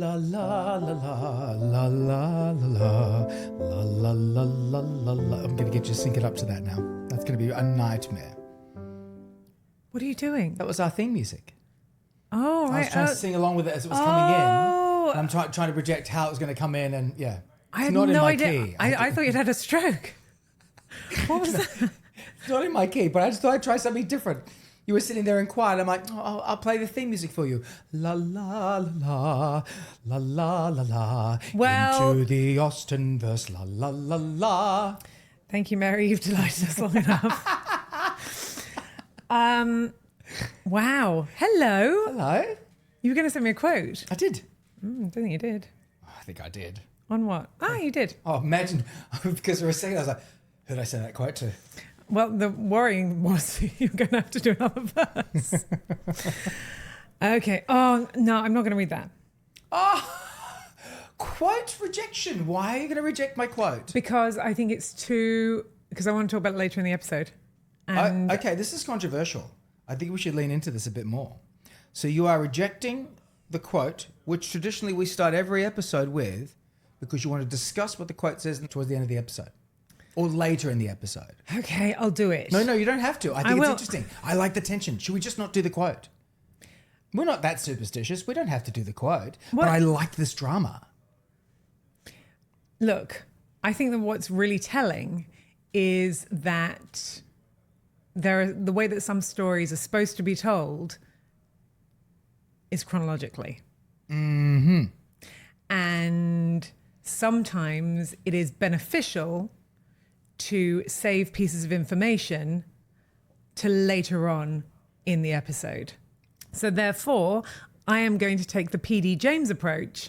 La la la la la la la la la la la la la. I'm going to get you to sync it up to that now. That's going to be a nightmare. What are you doing? That was our theme music. Oh, right. I was trying to sing along with it as it was coming in. And I'm trying to project how it was going to come in, and yeah. I had not no in my idea. key. I thought you'd had a stroke. What was that? It's not in my key, but I just thought I'd try something different. You were sitting there in quiet. I'm like, oh, I'll play the theme music for you. La la la la la la la. Well, into the Austenverse. La la la la. Thank you, Mary. You've delighted us long enough. Wow. Hello. Hello. You were going to send me a quote. I did. I don't think you did. I think I did. On what? Ah, you did. Oh, imagine, because for a second I was like, who did I send that quote to? Well, the worrying was you're going to have to do another verse. Okay. Oh, no, I'm not going to read that. Quote rejection. Why are you going to reject my quote? Because I think it's too... Because I want to talk about it later in the episode. And Okay, this is controversial. I think we should lean into this a bit more. So you are rejecting the quote, which traditionally we start every episode with, because you want to discuss what the quote says towards the end of the episode. Or later in the episode. Okay, I'll do it. No, you don't have to. I think it's will. interesting. I like the tension. Should we just not do the quote? We're not that superstitious. We don't have to do the quote. What? But I like this drama. Look, I think that what's really telling is that the way that some stories are supposed to be told is chronologically. Mm-hmm. And sometimes it is beneficial to save pieces of information to later on in the episode. So therefore, I am going to take the PD James approach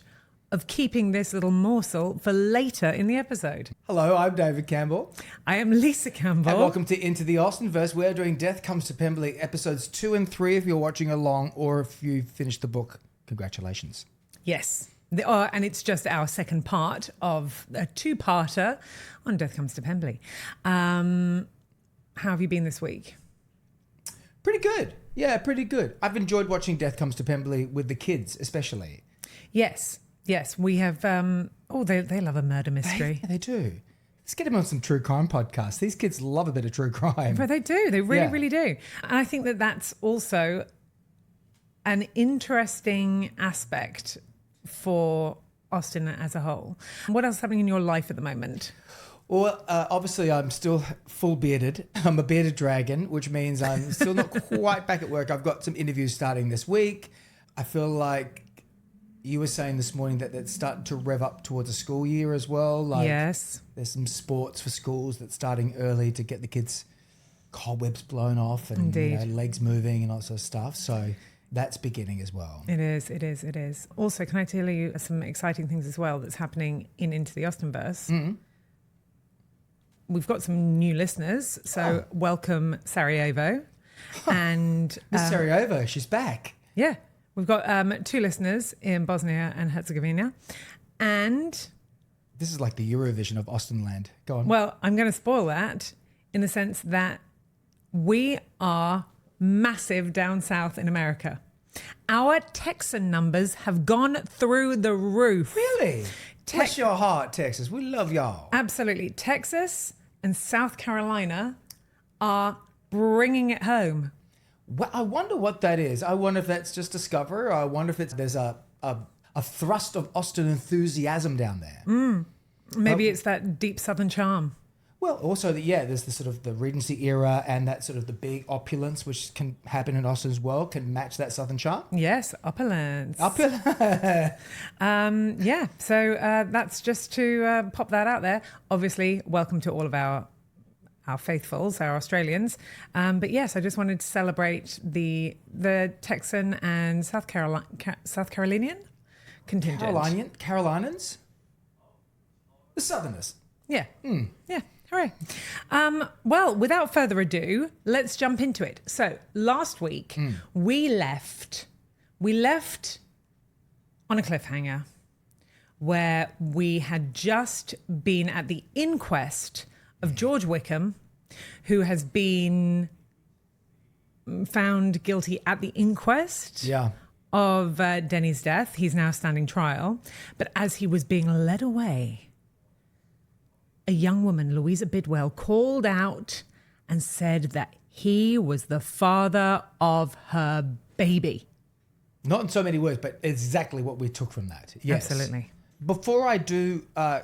of keeping this little morsel for later in the episode. Hello, I'm David Campbell. I am Lisa Campbell. And welcome to Into the Austenverse. We're doing Death Comes to Pemberley, episodes 2 and 3 if you're watching along, or if you've finished the book, congratulations. Yes. And it's just our second part of a two-parter on Death Comes to Pemberley. How have you been this week? Pretty good. Yeah, pretty good. I've enjoyed watching Death Comes to Pemberley with the kids, especially. Yes. We have... they love a murder mystery. They do. Let's get them on some true crime podcasts. These kids love a bit of true crime. But they do. They really do. And I think that that's also an interesting aspect for Austen as a whole. What else is happening in your life at the moment? Well, obviously I'm still full bearded. I'm a bearded dragon, which means I'm still not quite back at work. I've got some interviews starting this week. I feel like you were saying this morning that it's starting to rev up towards a school year as well. Like, yes. There's some sports for schools that's starting early to get the kids' cobwebs blown off and legs moving and all that sort of stuff. So that's beginning as well. It is. Also, can I tell you some exciting things as well that's happening Into the Austenverse? Mm-hmm. We've got some new listeners, so welcome Sarajevo. And Miss Sarajevo, she's back. Yeah, we've got 2 listeners in Bosnia and Herzegovina. And this is like the Eurovision of Austenland. Go on. Well, I'm going to spoil that in the sense that we are massive down south in America. Our Texan numbers have gone through the roof. Really? Bless your heart, Texas. We love y'all. Absolutely. Texas and South Carolina are bringing it home. Well, I wonder what that is. I wonder if that's just Discover. Or I wonder if there's a thrust of Austen enthusiasm down there. Maybe it's that deep southern charm. Well, also, there's the sort of the Regency era and that sort of the big opulence, which can happen in Austen's world, can match that southern charm. Yes, opulence. Yeah, so that's just to pop that out there. Obviously, welcome to all of our faithfuls, our Australians. But yes, I just wanted to celebrate the Texan and South Carolinian contingent. Carolinans? The Southerners. Yeah. Yeah. Hooray. Well, without further ado, let's jump into it. So last week we left on a cliffhanger where we had just been at the inquest of George Wickham, who has been found guilty at the inquest of Denny's death. He's now standing trial. But as he was being led away, a young woman, Louisa Bidwell, called out and said that he was the father of her baby. Not in so many words, but exactly what we took from that. Yes. Absolutely. Before I do a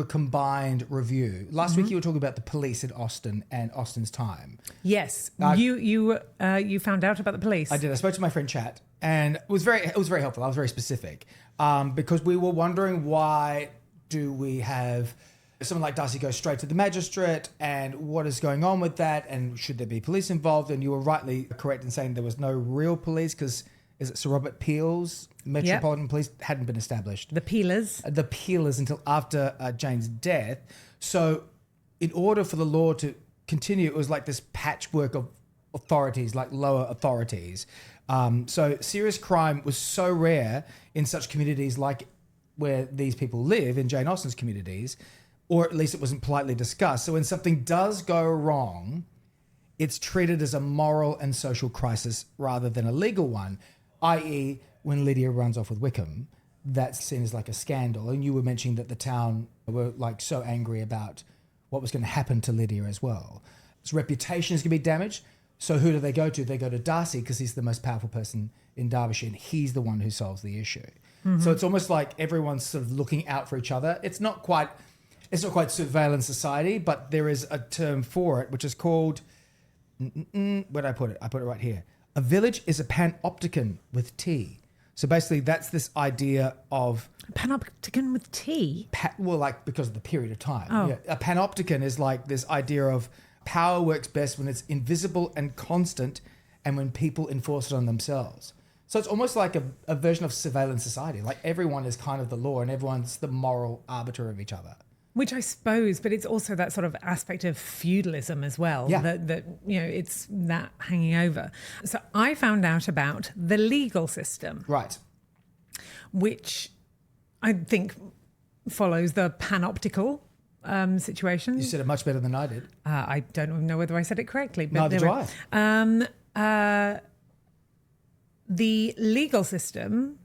combined review, last week you were talking about the police in Austen and Austen's time. Yes. You found out about the police. I did. I spoke to my friend Chat, and it was very helpful. I was very specific because we were wondering, why do we have someone like Darcy go straight to the magistrate, and what is going on with that, and should there be police involved? And you were rightly correct in saying there was no real police, because is it Sir Robert Peel's Metropolitan Police hadn't been established. The Peelers until after Jane's death. So in order for the law to continue, it was like this patchwork of authorities, like lower authorities. So serious crime was so rare in such communities like where these people live, in Jane Austen's communities, or at least it wasn't politely discussed. So when something does go wrong, it's treated as a moral and social crisis rather than a legal one, i.e. when Lydia runs off with Wickham, that's seen as like a scandal. And you were mentioning that the town were like so angry about what was going to happen to Lydia as well. Its reputation is going to be damaged. So who do they go to? They go to Darcy, because he's the most powerful person in Derbyshire, and he's the one who solves the issue. Mm-hmm. So it's almost like everyone's sort of looking out for each other. It's not quite surveillance society, but there is a term for it, which is called, where did I put it? I put it right here. A village is a panopticon with T. So basically that's this idea of... A panopticon with T? Because of the period of time. Oh. Yeah. A panopticon is like this idea of power works best when it's invisible and constant, and when people enforce it on themselves. So it's almost like a version of surveillance society. Like everyone is kind of the law, and everyone's the moral arbiter of each other. Which I suppose, but it's also that sort of aspect of feudalism as well. Yeah. That it's that hanging over. So I found out about the legal system. Right. Which I think follows the panoptical situation. You said it much better than I did. I don't even know whether I said it correctly. But Neither do I. The legal system,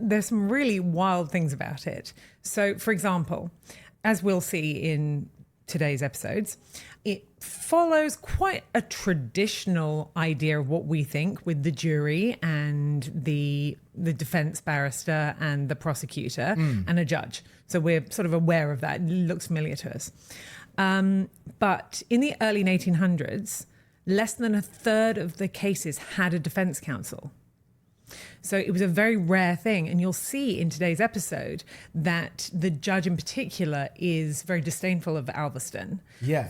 there's some really wild things about it. So, for example, as we'll see in today's episodes, it follows quite a traditional idea of what we think, with the jury and the defense barrister and the prosecutor and a judge. So we're sort of aware of that. It looks familiar to us. But in the early 1800s, less than a third of the cases had a defense counsel. So it was a very rare thing. And you'll see in today's episode that the judge in particular is very disdainful of Alveston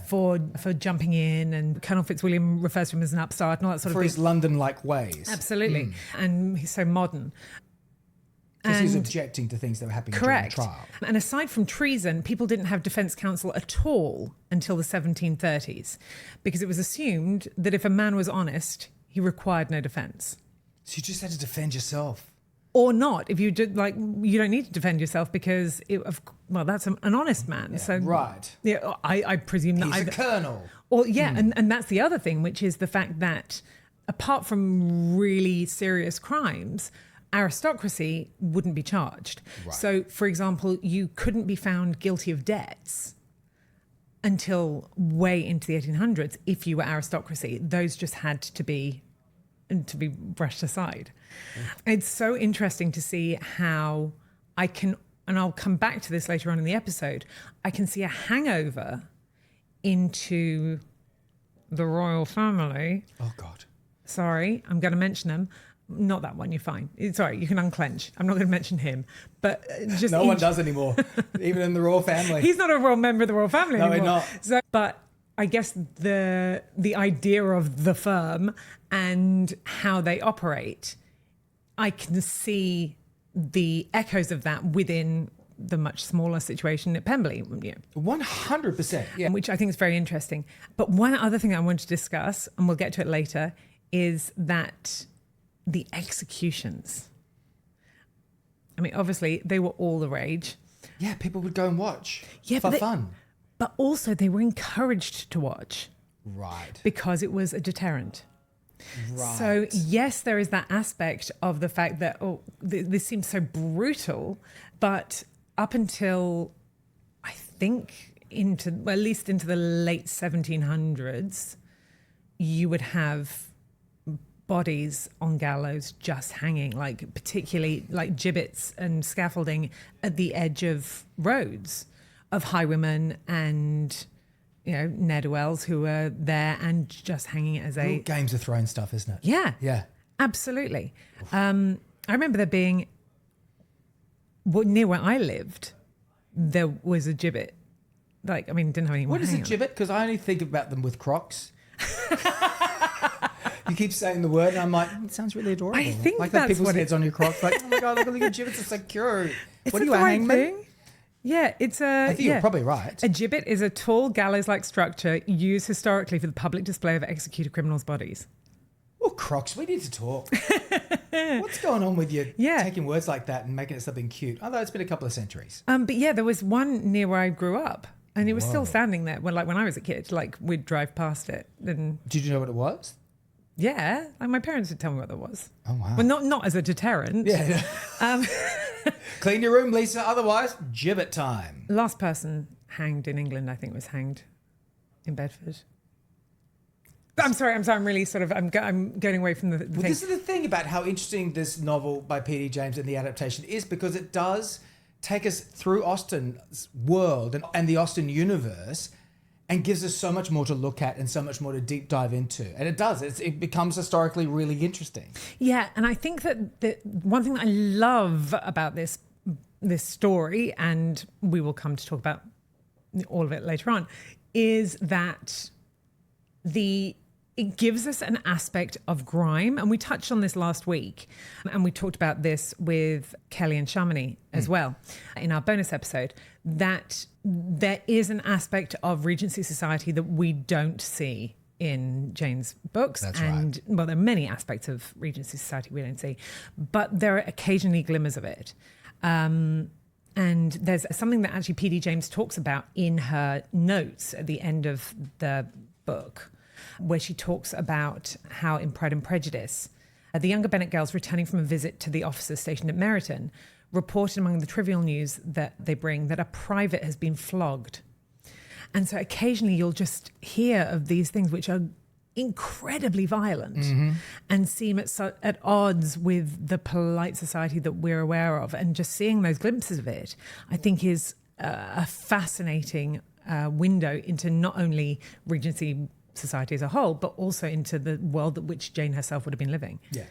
for jumping in, and Colonel Fitzwilliam refers to him as an upstart and all that sort of thing. For his London-like ways. Absolutely. And he's so modern. Because he's objecting to things that were happening during the trial. And aside from treason, people didn't have defence counsel at all until the 1730s, because it was assumed that if a man was honest, he required no defence. So you just had to defend yourself. Or not. If you did, you don't need to defend yourself, because that's an honest man. Yeah, so right. Yeah, I presume that he's a colonel. Or and that's the other thing, which is the fact that apart from really serious crimes, aristocracy wouldn't be charged. Right. So, for example, you couldn't be found guilty of debts until way into the 1800s if you were aristocracy. Those just had to be brushed aside. It's so interesting to see how I can, and I'll come back to this later on in the episode, I can see a hangover into the royal family. Oh, God. Sorry, I'm going to mention them. Not that one, you're fine. It's all right, you can unclench. I'm not going to mention him. But just no one does anymore, even in the royal family. He's not a royal member of the royal family anymore. No, he's not. But I guess the idea of the firm and how they operate, I can see the echoes of that within the much smaller situation at Pemberley. 100%. Yeah. Which I think is very interesting. But one other thing I want to discuss, and we'll get to it later, is that the executions. I mean, obviously, they were all the rage. Yeah, people would go and watch for fun. But also, they were encouraged to watch. Right. Because it was a deterrent. Right. So yes, there is that aspect of the fact that, this seems so brutal, but up until I think at least into the late 1700s, you would have bodies on gallows just hanging, like particularly like gibbets and scaffolding at the edge of roads of highwaymen and ne'er-do-wells who were there and just hanging as a Games of Thrones stuff, isn't it? Yeah, absolutely. I remember there being near where I lived, there was a gibbet. Didn't have anyone. What is a gibbet? Because I only think about them with Crocs. You keep saying the word, and I'm like, it sounds really adorable. I think like that's people's what heads on your Crocs. Like, oh my god, look at the gibbets. It's so cute. Is What it are you, the a right hangman? thing? Yeah, it's a. I think you're probably right. A gibbet is a tall gallows-like structure used historically for the public display of executed criminals' bodies. Well, Crocs, we need to talk. What's going on with you taking words like that and making it something cute? Although it's been a couple of centuries. But yeah, there was one near where I grew up, and it was still standing there when I was a kid. Like, we'd drive past it. And did you know what it was? Yeah, my parents would tell me what that was. Oh wow! Well, not as a deterrent. Yeah. Clean your room, Lisa. Otherwise, gibbet time. Last person hanged in England, I think, was hanged in Bedford. But I'm sorry. I'm really I'm going away from the thing. This is the thing about how interesting this novel by P.D. James and the adaptation is, because it does take us through Austen's world and the Austen universe, and gives us so much more to look at and so much more to deep dive into. And it does. It becomes historically really interesting. Yeah, and I think that the one thing that I love about this story, and we will come to talk about all of it later on, is that it gives us an aspect of grime. And we touched on this last week, and we talked about this with Kelly and Chamonix as well in our bonus episode, that there is an aspect of Regency society that we don't see in Jane's books. That's and right. Well, there are many aspects of Regency society we don't see, but there are occasionally glimmers of it. And there's something that actually P.D. James talks about in her notes at the end of the book, where she talks about how in Pride and Prejudice, the younger Bennet girls returning from a visit to the officers stationed at Meryton reported among the trivial news that they bring that a private has been flogged. And so occasionally you'll just hear of these things which are incredibly violent and seem at odds with the polite society that we're aware of. And just seeing those glimpses of it, I think, is a fascinating window into not only Regency society as a whole, but also into the world that which Jane herself would have been living. Yeah.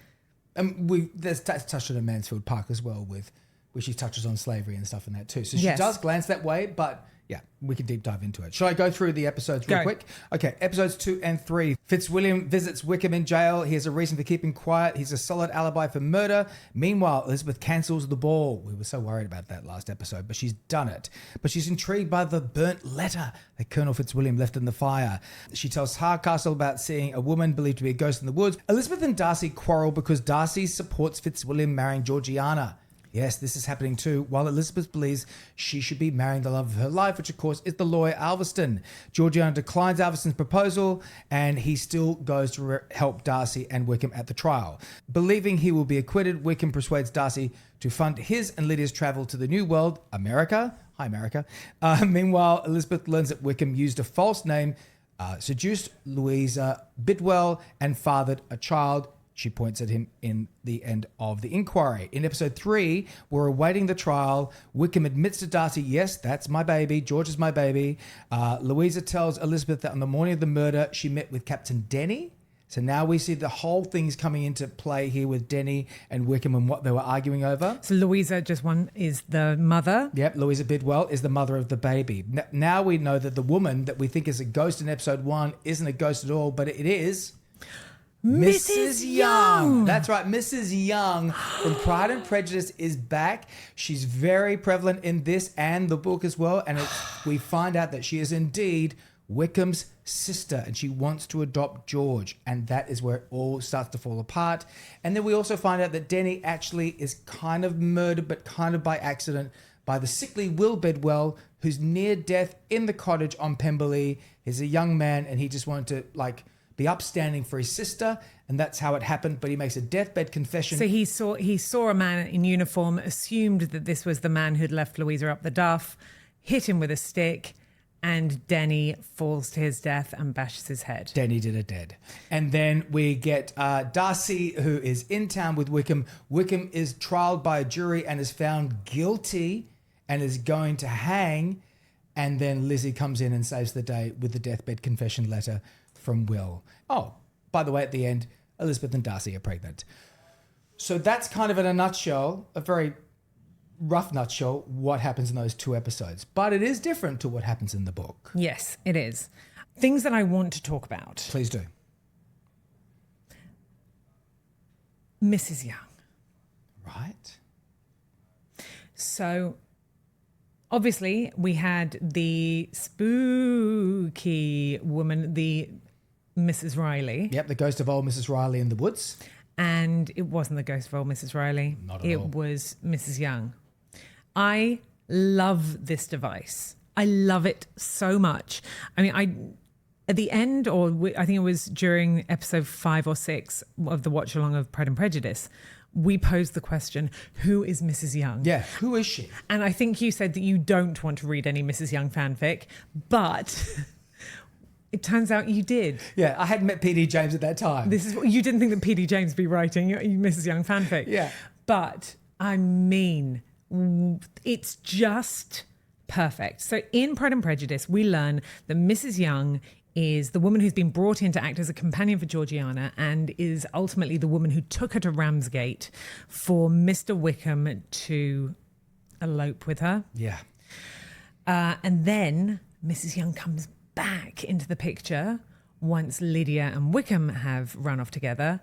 And there's touched on in Mansfield Park as well, where she touches on slavery and stuff in that too. So she does glance that way, but yeah, we can deep dive into it. Shall I go through the episodes real quick? Okay, episodes 2 and 3. Fitzwilliam visits Wickham in jail. He has a reason for keeping quiet. He's a solid alibi for murder. Meanwhile, Elizabeth cancels the ball. We were so worried about that last episode, but she's done it. But she's intrigued by the burnt letter that Colonel Fitzwilliam left in the fire. She tells Hardcastle about seeing a woman believed to be a ghost in the woods. Elizabeth and Darcy quarrel because Darcy supports Fitzwilliam marrying Georgiana. Yes, this is happening too, while Elizabeth believes she should be marrying the love of her life, which of course is the lawyer Alveston. Georgiana declines Alveston's proposal, and he still goes to help Darcy and Wickham at the trial. Believing he will be acquitted, Wickham persuades Darcy to fund his and Lydia's travel to the New World, America. Hi, America. Meanwhile, Elizabeth learns that Wickham used a false name, seduced Louisa Bidwell, and fathered a child. She points at him in the end of the inquiry. In episode 3, we're awaiting the trial. Wickham admits to Darcy, yes, that's my baby. George is my baby. Louisa tells Elizabeth that on the morning of the murder, she met with Captain Denny. So now we see the whole thing's coming into play here with Denny and Wickham and what they were arguing over. So Louisa is the mother. Yep, Louisa Bidwell is the mother of the baby. Now we know that the woman that we think is a ghost in episode 1 isn't a ghost at all, but it is Mrs. Young. That's right. Mrs. Young from Pride and Prejudice is back. She's very prevalent in this and the book as well. And we find out that she is indeed Wickham's sister, and she wants to adopt George. And that is where it all starts to fall apart. And then we also find out that Denny actually is kind of murdered, but kind of by accident, by the sickly Will Bidwell, who's near death in the cottage on Pemberley. He's a young man, and he just wanted to, be upstanding for his sister, and that's how it happened. But he makes a deathbed confession. So he saw a man in uniform, assumed that this was the man who'd left Louisa up the duff, hit him with a stick, and Denny falls to his death and bashes his head. Denny did it dead. And then we get Darcy, who is in town with Wickham. Wickham is trialed by a jury and is found guilty and is going to hang. And then Lizzie comes in and saves the day with the deathbed confession letter from Will. Oh, by the way, at the end, Elizabeth and Darcy are pregnant. So that's kind of in a nutshell, a very rough nutshell, what happens in those 2 episodes. But it is different to what happens in the book. Yes, it is. Things that I want to talk about. Please do. Mrs. Young. Right. So obviously we had the spooky woman, the Mrs. Riley. Yep, the ghost of old Mrs. Riley in the woods. And it wasn't the ghost of old Mrs. Riley. Not at all. It was Mrs. Young. I love this device. I love it so much. I mean, at the end, I think it was during episode 5 or 6 of the watch along of Pride and Prejudice, we posed the question, who is Mrs. Young? Yeah, who is she? And I think you said that you don't want to read any Mrs. Young fanfic, but it turns out you did. Yeah, I hadn't met P.D. James at that time. You didn't think that P.D. James would be writing Mrs. Young fanfic. Yeah. But, I mean, it's just perfect. So in Pride and Prejudice, we learn that Mrs. Young is the woman who's been brought in to act as a companion for Georgiana and is ultimately the woman who took her to Ramsgate for Mr. Wickham to elope with her. Yeah. And then Mrs. Young comes back into the picture once Lydia and Wickham have run off together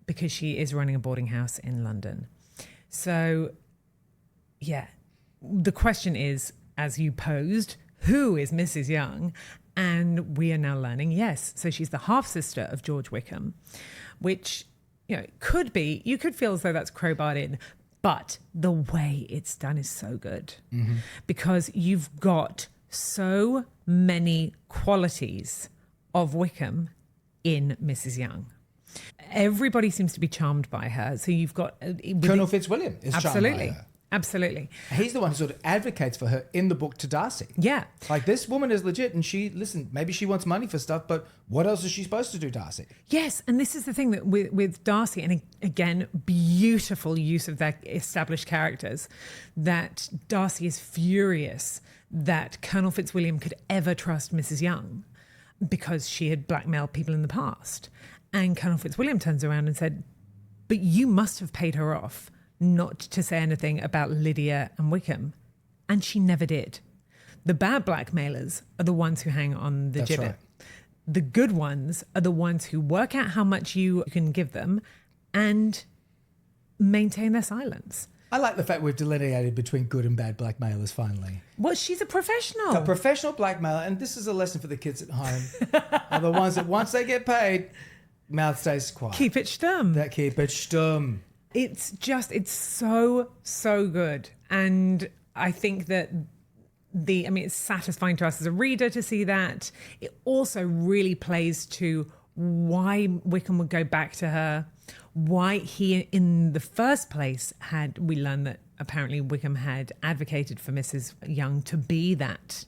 because she is running a boarding house in London. So, yeah, the question is, as you posed, who is Mrs. Young? And we are now learning, yes. So she's the half-sister of George Wickham, which, could be, you could feel as though that's crowbarred in, but the way it's done is so good because you've got so many qualities of Wickham in Mrs. Young. Everybody seems to be charmed by her. So you've got Colonel Fitzwilliam is charmed by her. Absolutely. He's the one who sort of advocates for her in the book to Darcy. Yeah. Like, this woman is legit, and maybe she wants money for stuff, but what else is she supposed to do, Darcy? Yes, and this is the thing that with Darcy, and again, beautiful use of their established characters, that Darcy is furious that Colonel Fitzwilliam could ever trust Mrs. Young because she had blackmailed people in the past. And Colonel Fitzwilliam turns around and said, but you must have paid her off not to say anything about Lydia and Wickham. And she never did. The bad blackmailers are the ones who hang on the gibbet. Right. The good ones are the ones who work out how much you can give them and maintain their silence. I like the fact we've delineated between good and bad blackmailers finally. Well, she's a professional. A professional blackmailer, and this is a lesson for the kids at home, are the ones that once they get paid, mouth stays quiet. Keep it stum. Keep it stum. It's so, so good. And I think that it's satisfying to us as a reader to see that. It also really plays to why Wickham would go back to her, why he, in the first place, we learned that apparently Wickham had advocated for Mrs. Young to be that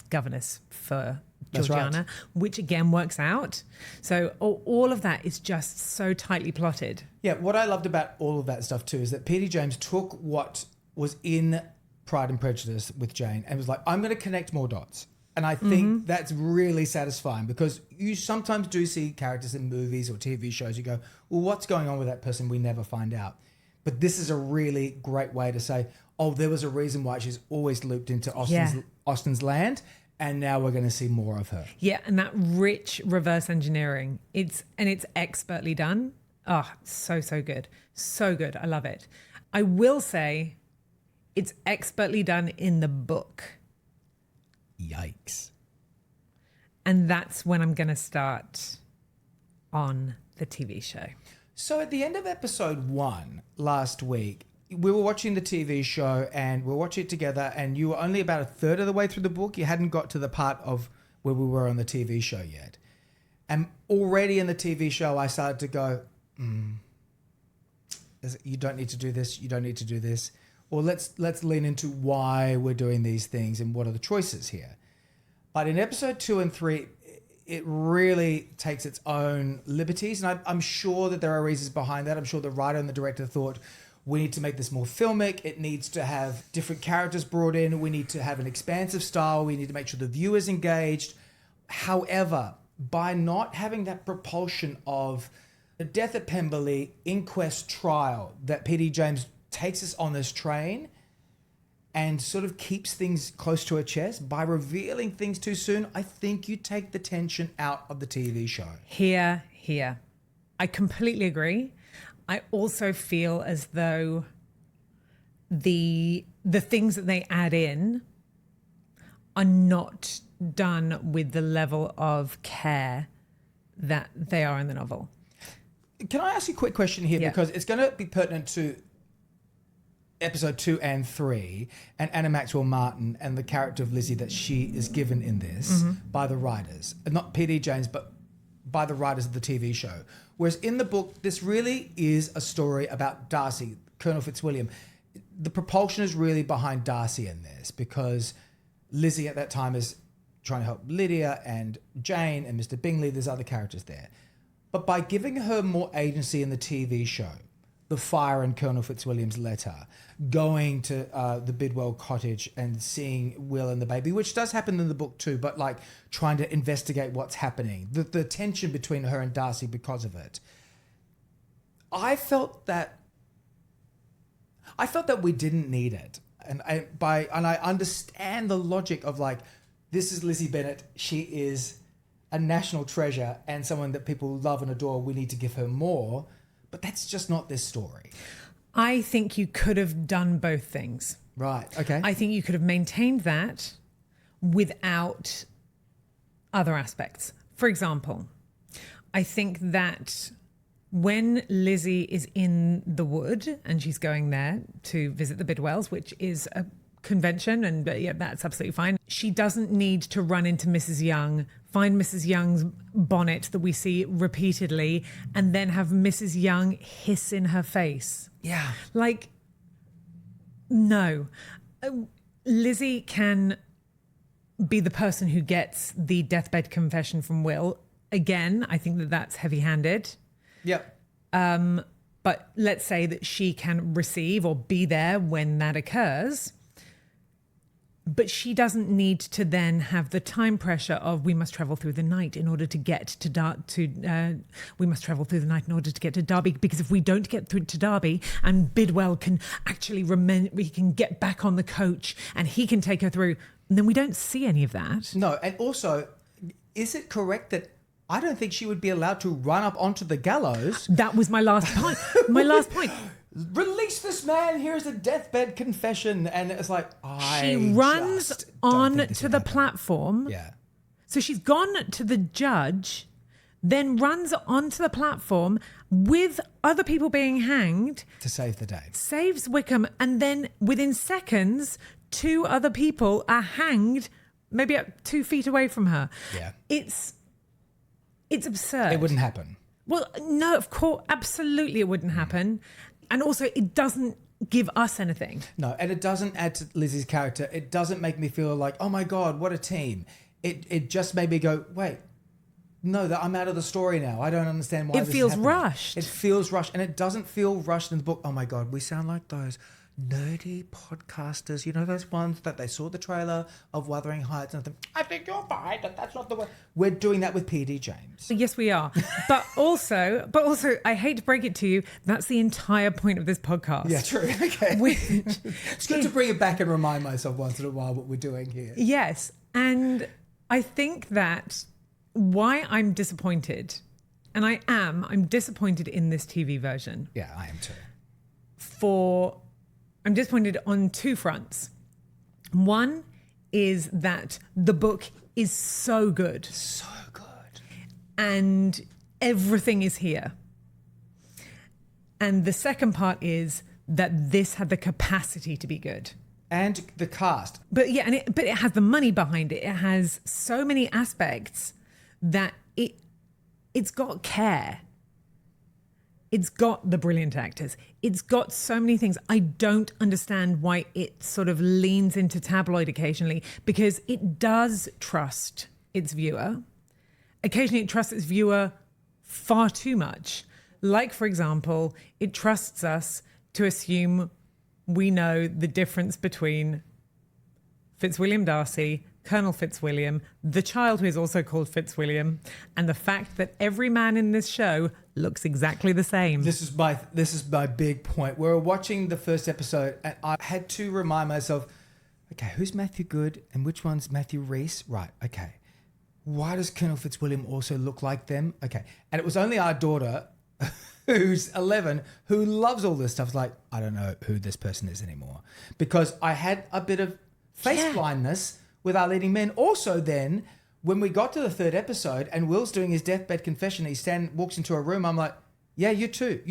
governess for Georgiana, right. Which again works out. So all of that is just so tightly plotted. Yeah, what I loved about all of that stuff too is that P.D. James took what was in Pride and Prejudice with Jane and was like, I'm going to connect more dots. And I think that's really satisfying because you sometimes do see characters in movies or TV shows, you go, well, what's going on with that person? We never find out. But this is a really great way to say, oh, there was a reason why she's always looped into Austen's land. And now we're going to see more of her. Yeah, and that rich reverse engineering, it's expertly done. Oh, so good. So good. I love it. I will say it's expertly done in the book. Yikes. And that's when I'm going to start on the TV show. So at the end of episode 1 last week, we were watching the TV show and we were watching it together, and you were only about a third of the way through the book. You hadn't got to the part of where we were on the TV show yet. And already in the TV show, I started to go, you don't need to do this. You don't need to do this. Or let's lean into why we're doing these things and what are the choices here. But in episode 2 and 3, it really takes its own liberties. And I'm sure that there are reasons behind that. I'm sure the writer and the director thought, we need to make this more filmic. It needs to have different characters brought in. We need to have an expansive style. We need to make sure the viewer's engaged. However, by not having that propulsion of the death at Pemberley, inquest trial, that P.D. James takes us on this train and sort of keeps things close to her chest, by revealing things too soon, I think you take the tension out of the TV show. Here. I completely agree. I also feel as though the things that they add in are not done with the level of care that they are in the novel. Can I ask you a quick question here? Yeah. Because it's going to be pertinent to episode 2 and 3 and Anna Maxwell Martin and the character of Lizzie that she is given in this by the writers. Not P.D. James, but by the writers of the TV show. Whereas in the book, this really is a story about Darcy, Colonel Fitzwilliam. The propulsion is really behind Darcy in this because Lizzie at that time is trying to help Lydia and Jane and Mr. Bingley. There's other characters there. But by giving her more agency in the TV show, the fire in Colonel Fitzwilliam's letter, going to the Bidwell cottage and seeing Will and the baby, which does happen in the book too, but like trying to investigate what's happening, the tension between her and Darcy because of it. I felt that we didn't need it. And I understand the logic of like, this is Lizzie Bennet. She is a national treasure and someone that people love and adore. We need to give her more. But that's just not this story. I think you could have done both things. Right, okay. I think you could have maintained that without other aspects. For example, I think that when Lizzie is in the wood and she's going there to visit the Bidwells, which is a convention, and yeah, that's absolutely fine. She doesn't need to run into Mrs. Young, find Mrs. Young's bonnet that we see repeatedly, and then have Mrs. Young hiss in her face. Yeah. Like, no. Lizzie can be the person who gets the deathbed confession from Will. Again, I think that that's heavy-handed. Yep. But let's say that she can receive or be there when that occurs. But she doesn't need to then have the time pressure of we must travel through the night in order to get to we must travel through the night in order to get to Derby, because if we don't get through to Derby and Bidwell can actually we can get back on the coach and he can take her through, then we don't see any of that. No, and also, is it correct that I don't think she would be allowed to run up onto the gallows? That was my last point. Release this man, here's a deathbed confession. And it's like, she runs on to the platform. Yeah. So she's gone to the judge, then runs onto the platform with other people being hanged. To save the day. Saves Wickham, and then within seconds, 2 other people are hanged, maybe up 2 feet away from her. Yeah. It's absurd. It wouldn't happen. Well, no, of course, absolutely it wouldn't happen. And also, it doesn't give us anything. No, and it doesn't add to Lizzie's character. It doesn't make me feel like, oh my God, what a team. It just made me go, wait, no, I'm out of the story now. I don't understand why it this feels is happening. rushed. It feels rushed, and it doesn't feel rushed in the book. Oh my God, we sound like those nerdy podcasters, you know, those ones that they saw the trailer of Wuthering Heights and think, I think you're fine, but that's not the way. We're doing that with P.D. James. Yes, we are. but also, I hate to break it to you, that's the entire point of this podcast. Yeah, true. Okay. It's good to bring it back and remind myself once in a while what we're doing here. Yes. And I think that why I'm disappointed, and I'm disappointed in this TV version. Yeah, I am too. I'm disappointed on 2 fronts. One is that the book is so good. So good. And everything is here. And the second part is that this had the capacity to be good. And the cast. But yeah, but it has the money behind it. It has so many aspects that it's got care. It's got the brilliant actors. It's got so many things. I don't understand why it sort of leans into tabloid occasionally, because it does trust its viewer. Occasionally it trusts its viewer far too much. Like, for example, it trusts us to assume we know the difference between Fitzwilliam Darcy, Colonel Fitzwilliam, the child who is also called Fitzwilliam, and the fact that every man in this show looks exactly the same. This is my big point. We were watching the first episode and I had to remind myself, okay, who's Matthew Good and which one's Matthew Rhys? Right, okay. Why does Colonel Fitzwilliam also look like them? Okay. And it was only our daughter, who's 11, who loves all this stuff. It's like, I don't know who this person is anymore. Because I had a bit of face blindness with Our Leading Men. Also then, when we got to the third episode and Will's doing his deathbed confession, he walks into a room, I'm like, yeah, you too.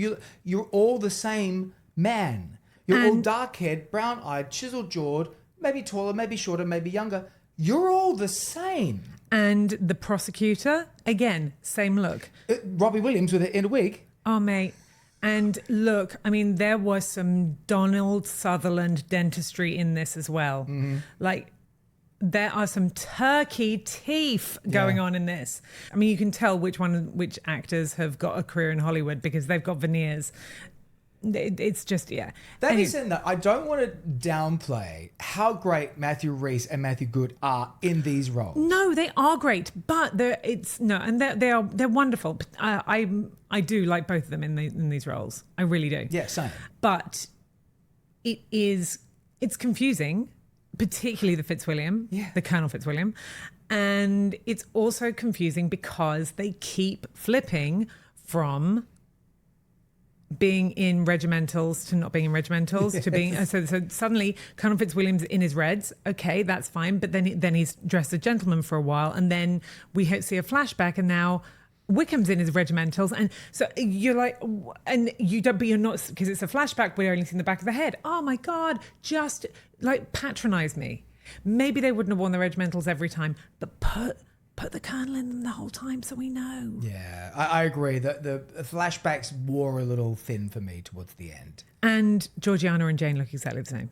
You're all the same man. You're all dark-haired, brown-eyed, chiseled-jawed, maybe taller, maybe shorter, maybe younger. You're all the same. And the prosecutor, again, same look. Robbie Williams with it in a wig. Oh, mate. And look, I mean, there was some Donald Sutherland dentistry in this as well. Mm-hmm. Like, there are some turkey teeth going on in this. I mean, you can tell which actors have got a career in Hollywood because they've got veneers. It's just, yeah. That being said, though, I don't want to downplay how great Matthew Rhys and Matthew Good are in these roles. No, they are great, but they're wonderful. I do like both of them in these roles. I really do. Yeah, same. But it's confusing, particularly the Fitzwilliam, the Colonel Fitzwilliam, and it's also confusing because they keep flipping from being in regimentals to not being in regimentals to being so suddenly Colonel Fitzwilliam's in his reds. Okay, that's fine, but then he's dressed as a gentleman for a while, and then we see a flashback, and now Wickham's in his regimentals, and so you're like, and you don't, but you're not, because it's a flashback. We're only seeing the back of the head. Oh my God, just like patronize me. Maybe they wouldn't have worn the regimentals every time, but put the Colonel in them the whole time so we know. Yeah, I agree that the flashbacks wore a little thin for me towards the end. And Georgiana and Jane look exactly the same.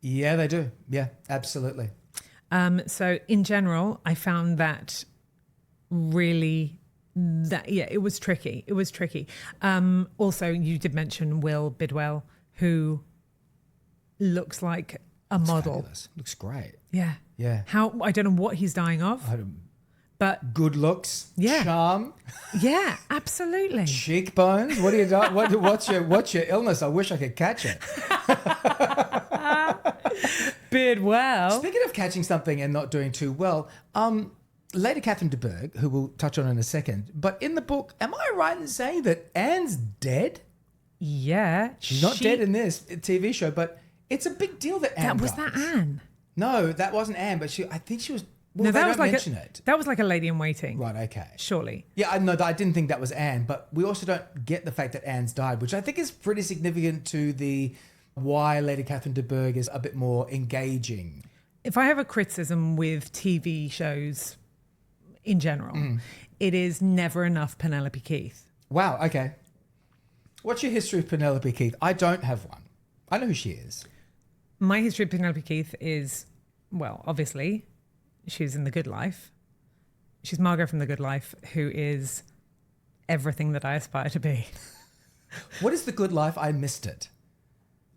Yeah, they do. Yeah, absolutely. So in general, I found that really... it was tricky. It was tricky. Also, you did mention Will Bidwell, who looks like a model. Fabulous. Looks great. Yeah. Yeah. I don't know what he's dying of. But good looks, charm. Yeah, absolutely. Cheekbones. What do you do? What's your illness? I wish I could catch it. Bidwell. Speaking of catching something and not doing too well, Lady Catherine de Bourgh, who we'll touch on in a second, but in the book, am I right in saying that Anne's dead? Yeah. She's not dead in this TV show, but it's a big deal that Anne Was dies. that Anne? No, that wasn't Anne, but I think she was... Well, no, they that don't was like mention it. That was like a lady in waiting. Right, okay. Surely. Yeah, I didn't think that was Anne, but we also don't get the fact that Anne's died, which I think is pretty significant to the why Lady Catherine de Bourgh is a bit more engaging. If I have a criticism with TV shows in general, it is never enough Penelope Keith. Wow, okay. What's your history of Penelope Keith? I don't have one. I know who she is. My history of Penelope Keith is, well, obviously... She's in The Good Life. She's Margot from The Good Life, who is everything that I aspire to be. What is The Good Life? I missed it.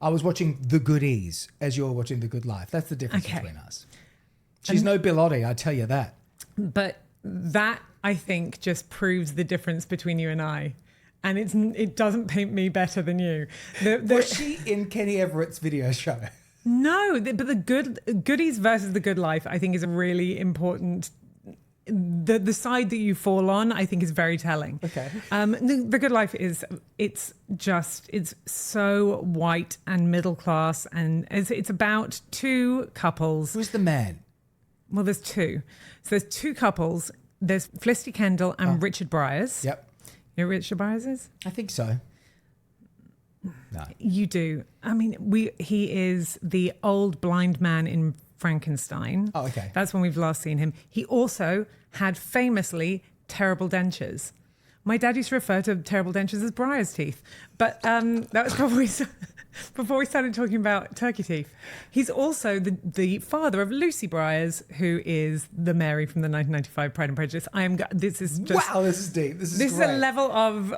I was watching The Goodies as you're watching The Good Life. That's the difference between us. She's no Bill Oddie, I tell you that. But that, I think, just proves the difference between you and I. And it doesn't paint me better than you. Was she in Kenny Everett's video show? No, but the Goodies versus The Good Life, I think, is a really important. The side that you fall on, I think, is very telling. Okay. The Good Life it's so white and middle class, and it's about two couples. Who's the man? Well, there's two. So there's two couples. There's Felicity Kendall and Richard Briers. Yep. You know who Richard Briers is? I think so. No. You do. I mean, he is the old blind man in Frankenstein. Oh, okay. That's when we've last seen him. He also had famously terrible dentures. My dad used to refer to terrible dentures as Briar's teeth. But that was probably before we started talking about turkey teeth. He's also the father of Lucy Briars, who is the Mary from the 1995 Pride and Prejudice. This is deep. This is a level of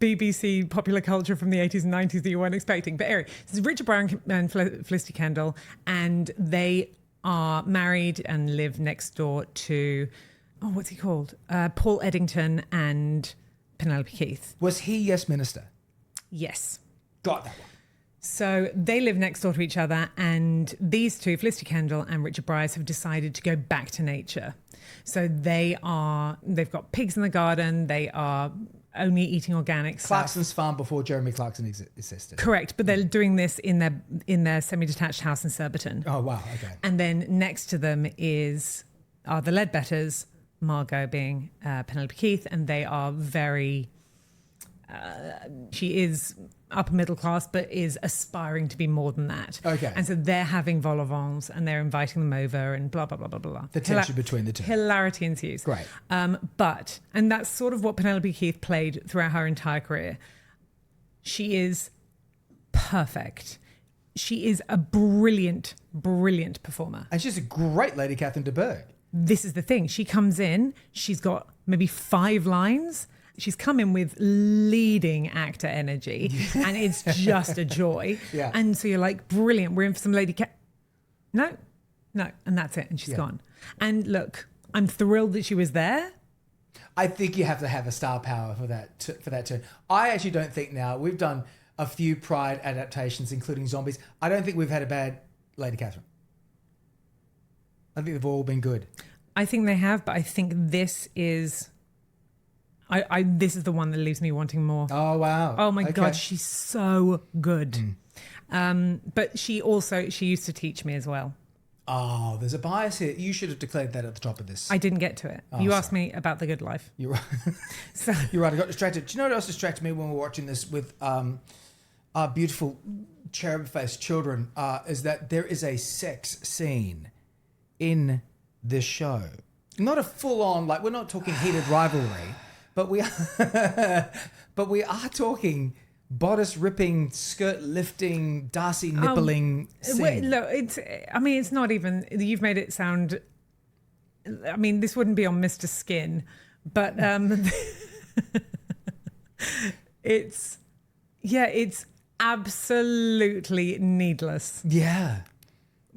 BBC popular culture from the 80s and 90s that you weren't expecting. But anyway, this is Richard Briar and Felicity Kendall, and they are married and live next door to... Oh, what's he called? Paul Eddington and Penelope Keith. Was he Yes Minister? Yes. Got that one. So they live next door to each other, and these two, Felicity Kendall and Richard Briars, have decided to go back to nature. So they've got pigs in the garden. They are only eating organic stuff. Clarkson's farm before Jeremy Clarkson existed. Correct, but they're doing this in their semi-detached house in Surbiton. Oh wow, okay. And then next to them are the Ledbetters, Margot being Penelope Keith, and they are very... she is upper middle class, but is aspiring to be more than that. Okay. And so they're having vol au vents, and they're inviting them over, and blah, blah, blah, blah, blah. The tension between the two. Hilarity ensues. Great. And that's sort of what Penelope Keith played throughout her entire career. She is perfect. She is a brilliant, brilliant performer. And she's a great Lady Catherine de Bourgh. This is the thing. She comes in, she's got maybe 5 lines. She's come in with leading actor energy, and it's just a joy. Yeah. And so you're like, brilliant, we're in for some Lady Cat. No, and that's it, and she's gone. And look, I'm thrilled that she was there. I think you have to have a star power for that turn. I actually don't think now, we've done a few Pride adaptations, including zombies. I don't think we've had a bad Lady Catherine. I think they've all been good. I think they have, but I think this is... this is the one that leaves me wanting more. Oh, wow. Oh, my God, she's so good. But she used to teach me as well. Oh, there's a bias here. You should have declared that at the top of this. I didn't get to it. You asked me about The Good Life. You're right. You're right. I got distracted. Do you know what else distracted me when we were watching this with our beautiful cherub-faced children? Is that there is a sex scene in this show. Not a full-on, like, we're not talking heated rivalry, but we are talking bodice ripping, skirt lifting, Darcy nippling scene. Look, it's not even, you've made it sound, I mean, this wouldn't be on Mr. Skin, but it's absolutely needless. Yeah.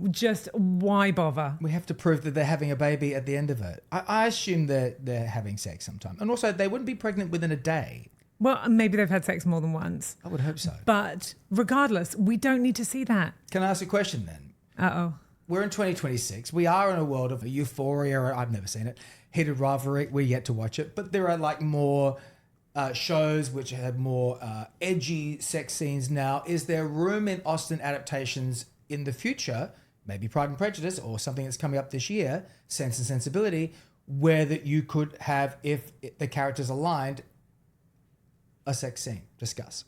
Just why bother? We have to prove that they're having a baby at the end of it. I assume they're having sex sometime. And also, they wouldn't be pregnant within a day. Well, maybe they've had sex more than once. I would hope so. But regardless, we don't need to see that. Can I ask a question then? Uh-oh. We're in 2026. We are in a world of euphoria. I've never seen it. Heated rivalry. We're yet to watch it. But there are like more shows which have more edgy sex scenes now. Is there room in Austen adaptations in the future, maybe Pride and Prejudice or something that's coming up this year, Sense and Sensibility, where that you could have, if the characters aligned, a sex scene? Discuss.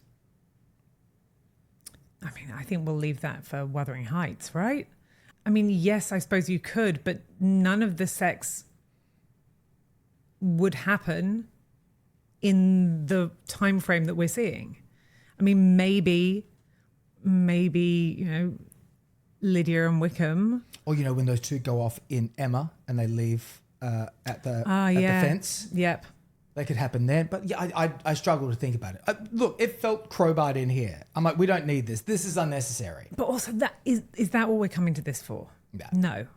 I mean, I think we'll leave that for Wuthering Heights, right? I mean, yes, I suppose you could, but none of the sex would happen in the time frame that we're seeing. I mean, maybe, you know, Lydia and Wickham. Or, you know, when those two go off in Emma and they leave at the fence. Yep. That could happen then. But yeah, I struggle to think about it. Look, it felt crowbarred in here. I'm like, we don't need this. This is unnecessary. But also, that is that what we're coming to this for? Yeah. No.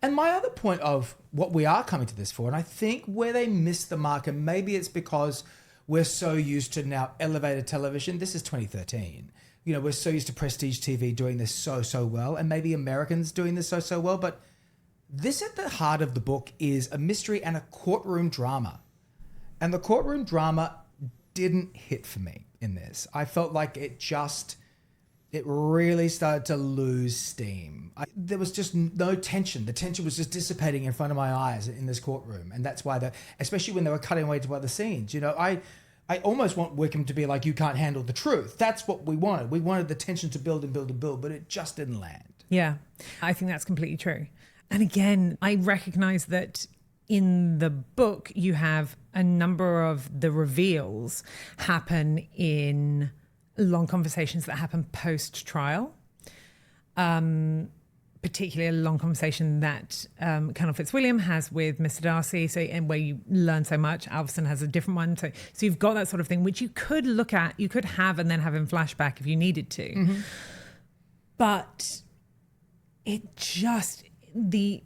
And my other point of what we are coming to this for, and I think where they missed the mark, and maybe it's because we're so used to now elevated television. This is 2013. You know, we're so used to prestige TV doing this so well, and maybe Americans doing this so well. But this at the heart of the book is a mystery and a courtroom drama. And the courtroom drama didn't hit for me in this. I felt like it really started to lose steam. There was just no tension. The tension was just dissipating in front of my eyes in this courtroom. And that's why, especially when they were cutting away to other scenes, you know, I almost want Wickham to be like, you can't handle the truth. That's what we wanted. We wanted the tension to build and build and build, but it just didn't land. Yeah, I think that's completely true. And again, I recognize that in the book, you have a number of the reveals happen in long conversations that happen post-trial. Particularly a long conversation that Colonel Fitzwilliam has with Mr. Darcy, and where you learn so much. Alverson has a different one. So you've got that sort of thing, which you could look at, you could have and then have in flashback if you needed to. Mm-hmm. But it just, the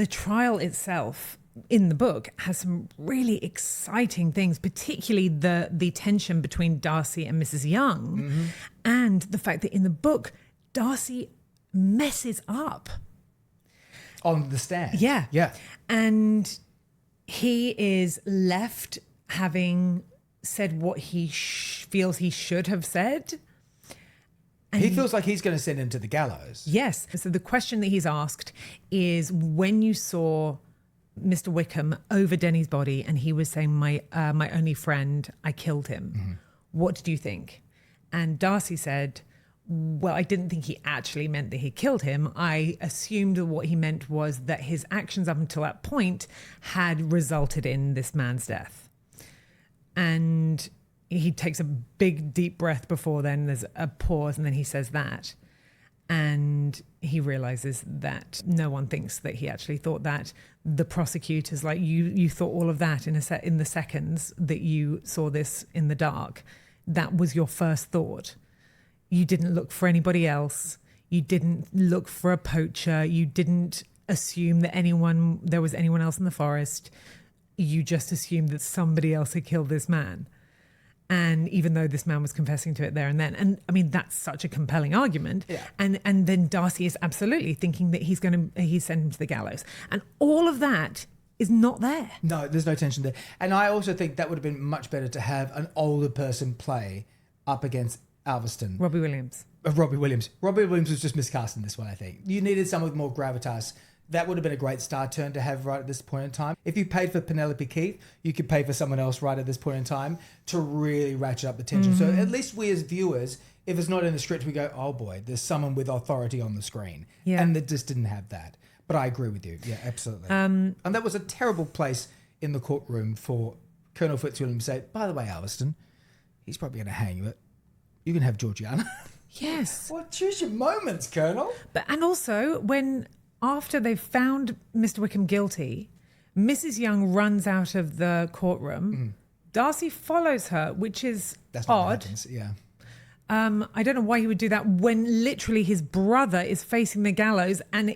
trial itself in the book has some really exciting things, particularly the tension between Darcy and Mrs. Young, mm-hmm. and the fact that in the book, Darcy messes up on the stand. Yeah. And he is left having said what he feels he should have said. And he feels like he's going to send him to the gallows. Yes. So the question that he's asked is, when you saw Mr. Wickham over Denny's body and he was saying, my only friend, I killed him. Mm-hmm. What did you think? And Darcy said, well, I didn't think he actually meant that he killed him. I assumed that what he meant was that his actions up until that point had resulted in this man's death. And he takes a big, deep breath before then. There's a pause, and then he says that. And he realizes that no one thinks that he actually thought that. The prosecutor's like, you thought all of that in the seconds that you saw this in the dark. That was your first thought. You didn't look for anybody else. You didn't look for a poacher. You didn't assume that there was anyone else in the forest. You just assumed that somebody else had killed this man. And even though this man was confessing to it there and then. And I mean, that's such a compelling argument. Yeah. And then Darcy is absolutely thinking that he's sent him to the gallows. And all of that is not there. No, there's no tension there. And I also think that would have been much better to have an older person play up against Alverston. Robbie Williams. Robbie Williams. Robbie Williams was just miscast in this one, I think. You needed someone with more gravitas. That would have been a great star turn to have right at this point in time. If you paid for Penelope Keith, you could pay for someone else right at this point in time to really ratchet up the tension. Mm-hmm. So at least we as viewers, if it's not in the script, we go, oh boy, there's someone with authority on the screen. Yeah. And it just didn't have that. But I agree with you. Yeah, absolutely. And that was a terrible place in the courtroom for Colonel Fitzwilliam to say, by the way, Alverston, he's probably going to hang you. You can have Georgiana. Yes. Well, choose your moments, Colonel. And also, after they've found Mr. Wickham guilty, Mrs. Young runs out of the courtroom. Mm. Darcy follows her, which is That's odd. What happens. Yeah. I don't know why he would do that when literally his brother is facing the gallows, and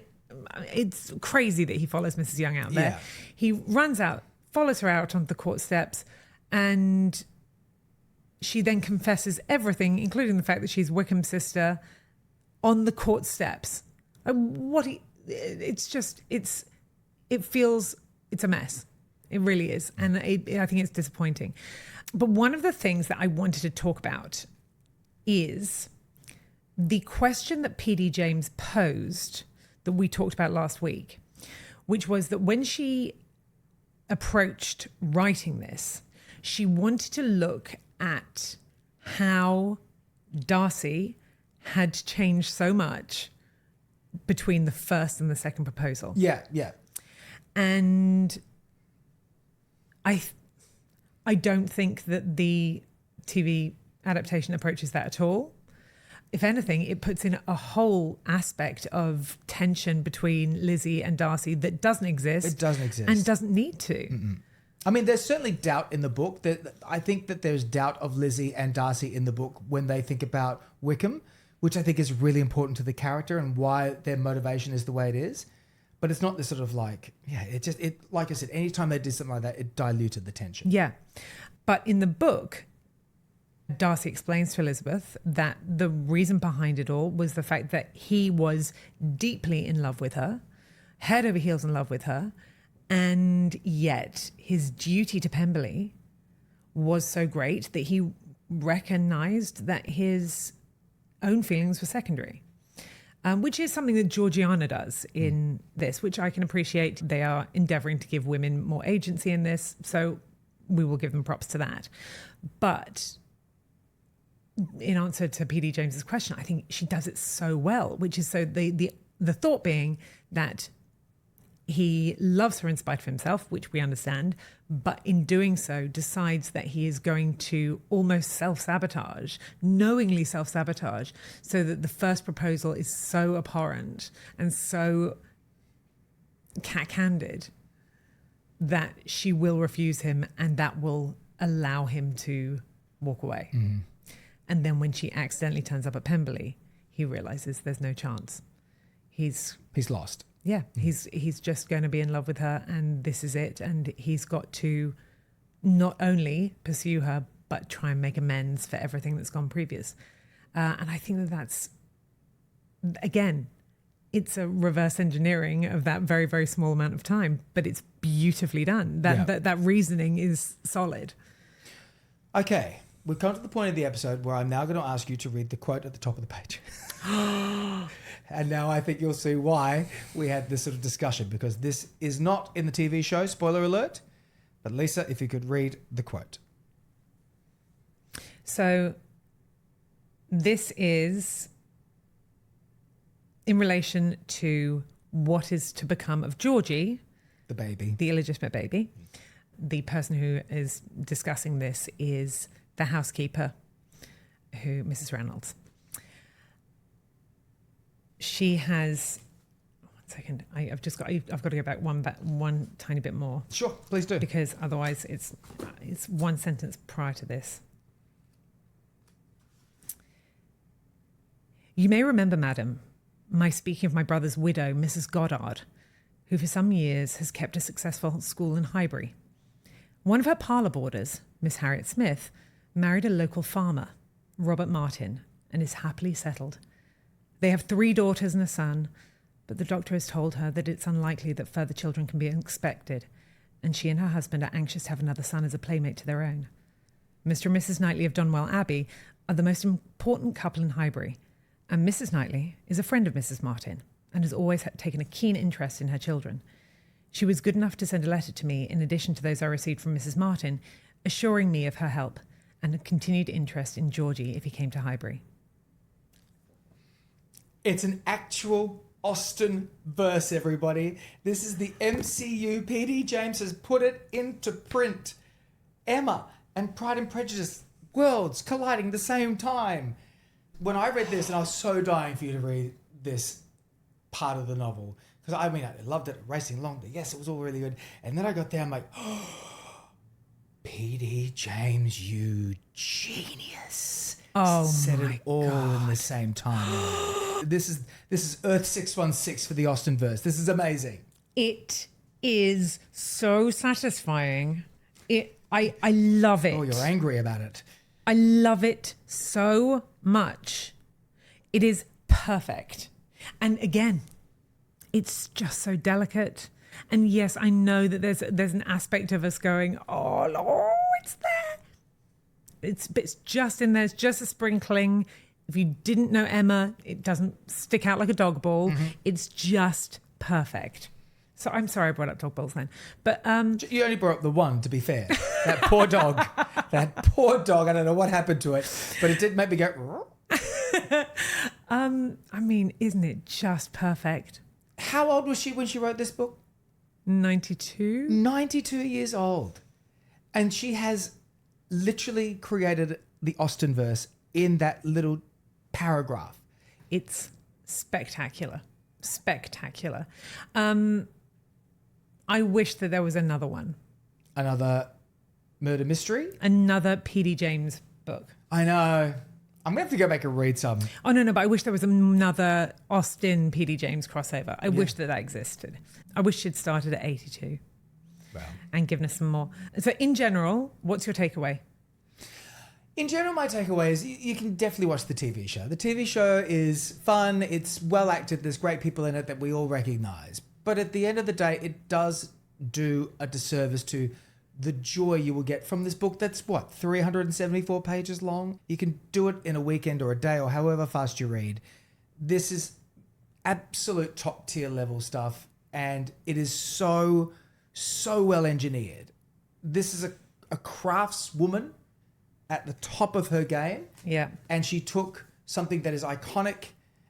it's crazy that he follows Mrs. Young out there. Yeah. He runs out, follows her out onto the court steps, and she then confesses everything, including the fact that she's Wickham's sister, on the court steps. It's a mess. It really is. And I think it's disappointing. But one of the things that I wanted to talk about is the question that P.D. James posed that we talked about last week, which was that when she approached writing this, she wanted to look at how Darcy had changed so much between the first and the second proposal. Yeah, yeah. And I don't think that the TV adaptation approaches that at all. If anything, it puts in a whole aspect of tension between Lizzie and Darcy that doesn't exist. It doesn't exist. And doesn't need to. Mm-mm. I mean, there's certainly doubt in the book. I think that there's doubt of Lizzie and Darcy in the book when they think about Wickham, which I think is really important to the character and why their motivation is the way it is. But it's not this sort of like I said, anytime they did something like that, it diluted the tension. Yeah. But in the book, Darcy explains to Elizabeth that the reason behind it all was the fact that he was deeply in love with her, head over heels in love with her, and yet his duty to Pemberley was so great that he recognised that his own feelings were secondary, which is something that Georgiana does in this, which I can appreciate. They are endeavouring to give women more agency in this, so we will give them props to that. But in answer to P.D. James's question, I think she does it so well, which is so the thought being that He loves her in spite of himself, which we understand, but in doing so decides that he is going to almost self-sabotage, knowingly self-sabotage, so that the first proposal is so abhorrent and so cack-handed that she will refuse him, and that will allow him to walk away. Mm. And then when she accidentally turns up at Pemberley, he realizes there's no chance. He's lost. Yeah, he's just going to be in love with her, and this is it. And he's got to not only pursue her, but try and make amends for everything that's gone previous. And I think that that's, again, it's a reverse engineering of that very, very small amount of time, but it's beautifully done. That reasoning is solid. Okay, we've come to the point of the episode where I'm now going to ask you to read the quote at the top of the page. And now I think you'll see why we had this sort of discussion, because this is not in the TV show, spoiler alert. But Lisa, if you could read the quote. So this is in relation to what is to become of Georgie, the baby, the illegitimate baby. The person who is discussing this is the housekeeper, Mrs. Reynolds. She has, 1 second, I've got to go back one tiny bit more. Sure, please do. Because otherwise it's one sentence prior to this. You may remember, madam, my speaking of my brother's widow, Mrs. Goddard, who for some years has kept a successful school in Highbury. One of her parlour boarders, Miss Harriet Smith, married a local farmer, Robert Martin, and is happily settled. They have 3 daughters and a son, but the doctor has told her that it's unlikely that further children can be expected, and she and her husband are anxious to have another son as a playmate to their own. Mr. and Mrs. Knightley of Donwell Abbey are the most important couple in Highbury, and Mrs. Knightley is a friend of Mrs. Martin and has always taken a keen interest in her children. She was good enough to send a letter to me in addition to those I received from Mrs. Martin, assuring me of her help and a continued interest in Georgie if he came to Highbury. It's an actual Austenverse, everybody. This is the MCU. P.D. James has put it into print. Emma and Pride and Prejudice, worlds colliding at the same time. When I read this, and I was so dying for you to read this part of the novel, because I loved it, racing along, but yes, it was all really good. And then I got there, I'm like, P.D. James, you genius. Oh, said my it all God. in the same time. This is Earth 616 for the Austenverse. This is amazing. It is so satisfying. I love it. Oh, you're angry about it. I love it so much. It is perfect. And again, it's just so delicate. And yes, I know that there's an aspect of us going, oh, it's there. It's just in there. It's just a sprinkling. If you didn't know Emma, it doesn't stick out like a dog ball. Mm-hmm. It's just perfect. So I'm sorry I brought up dog balls then. But you only brought up the one, to be fair. That poor dog. That poor dog. I don't know what happened to it, but it did make me go. Isn't it just perfect? How old was she when she wrote this book? 92. 92 years old. And she has literally created the Austenverse in that little paragraph. It's spectacular. Spectacular. I wish that there was another one. Another murder mystery? Another P.D. James book. I know. I'm going to have to go back and read some. Oh, no, but I wish there was another Austen P.D. James crossover. I wish that existed. I wish she'd started at 82. Wow. And given us some more. So in general, what's your takeaway? In general, my takeaway is you can definitely watch the TV show. The TV show is fun. It's well acted. There's great people in it that we all recognise. But at the end of the day, it does do a disservice to the joy you will get from this book that's, 374 pages long? You can do it in a weekend or a day or however fast you read. This is absolute top tier level stuff, and it is so well engineered. This is a craftswoman at the top of her game. Yeah. And she took something that is iconic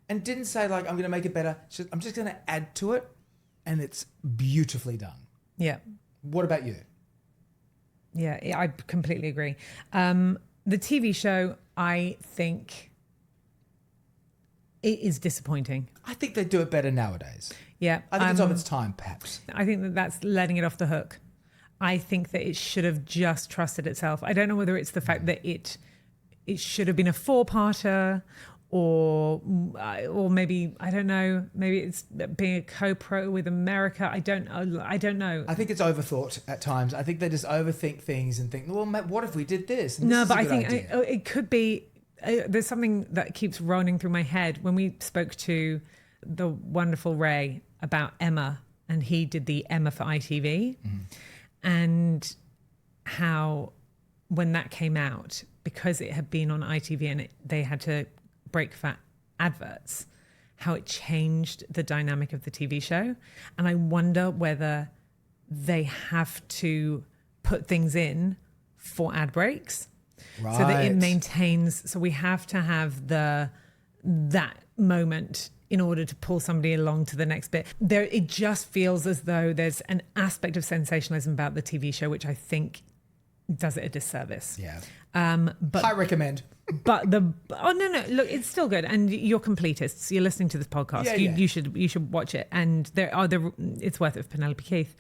and didn't say, I'm going to make it better. I'm just going to add to it and it's beautifully done. Yeah. What about you? Yeah, I completely agree. The TV show, I think it is disappointing. I think they do it better nowadays. Yeah. I think it's of its time, perhaps. I think that that's letting it off the hook. I think that it should have just trusted itself. I don't know whether it's the fact that it should have been a 4-parter, or maybe, I don't know, maybe it's being a co-pro with America. I don't know. I think it's overthought at times. I think they just overthink things and think, well, what if we did this? And No, this but is I a good think idea. it could be. There's something that keeps running through my head when we spoke to the wonderful Ray about Emma, and he did the Emma for ITV, and how when that came out, because it had been on ITV and they had to break for adverts, how it changed the dynamic of the TV show. And I wonder whether they have to put things in for ad breaks. Right. So that it maintains. So we have to have that moment in order to pull somebody along to the next bit. It just feels as though there's an aspect of sensationalism about the TV show, which I think does it a disservice. Yeah. But I recommend. no, look, it's still good, and you're completists. You're listening to this podcast. Yeah, you should watch it, and it's worth it for Penelope Keith.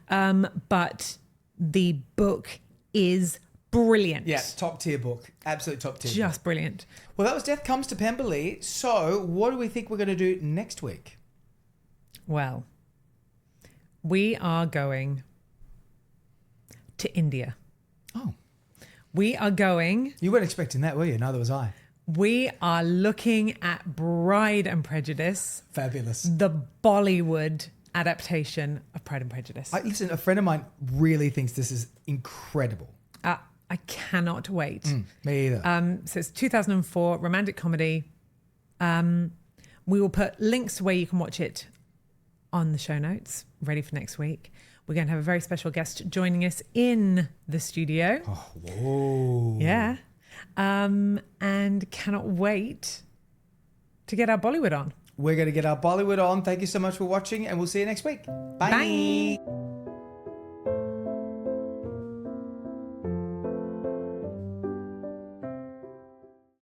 But the book is brilliant. Yeah, top tier book. Absolute top tier. Just brilliant. Well, that was Death Comes to Pemberley. So what do we think we're going to do next week? Well, we are going to India. Oh. We are going. You weren't expecting that, were you? Neither was I. We are looking at Pride and Prejudice. Fabulous. The Bollywood adaptation of Pride and Prejudice. Listen, a friend of mine really thinks this is incredible. I cannot wait. Me either. So it's 2004 romantic comedy. We will put links to where you can watch it on the show notes, ready for next week. We're going to have a very special guest joining us in the studio. Oh, whoa. Yeah. And cannot wait to get our Bollywood on. We're going to get our Bollywood on. Thank you so much for watching, and we'll see you next week. Bye. Bye.